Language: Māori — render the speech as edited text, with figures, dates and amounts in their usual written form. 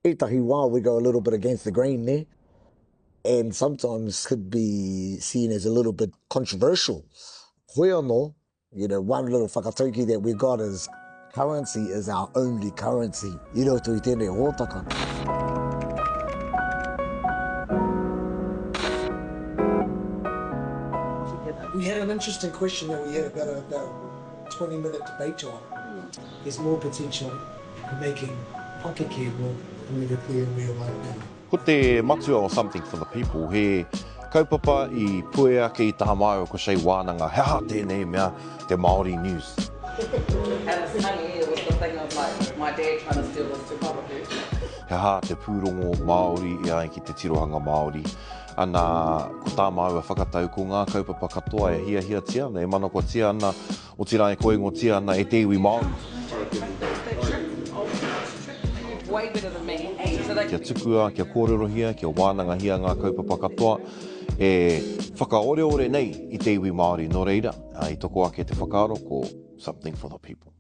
Itahi wā, we go a little bit against the grain there, and sometimes could be seen as a little bit controversial. Koe anō, one little whakatauki that we got is currency is our only currency. Iro tui tēnei hōtaka. We had an interesting question that we had about a 20-minute debate on. There's more potential in making Pakeke work politically and real right now. Ko te matua o something for the people, he kaupapa I pue ake I taha mai o ko sei wānanga, hea tēnei mea te Māori news. And it's funny, it was the thing of like my dad trying to steal us to Papaki. Hea te pūrongo Māori I ai ki te tirohanga Māori. Ana ko tā mau whakatau ko ngā kaupapa katoa e hia tia, e mana ko tia ana, o tira e koe ngō tia ana e te iwi Māori. Way better than me. Kia tukua, kia kōrerohia, kia wānanga hia ngā kaupapa katoa, e whakaoreore nei I te iwi Māori no reira, I toko ake te whakaaro ko something for the people.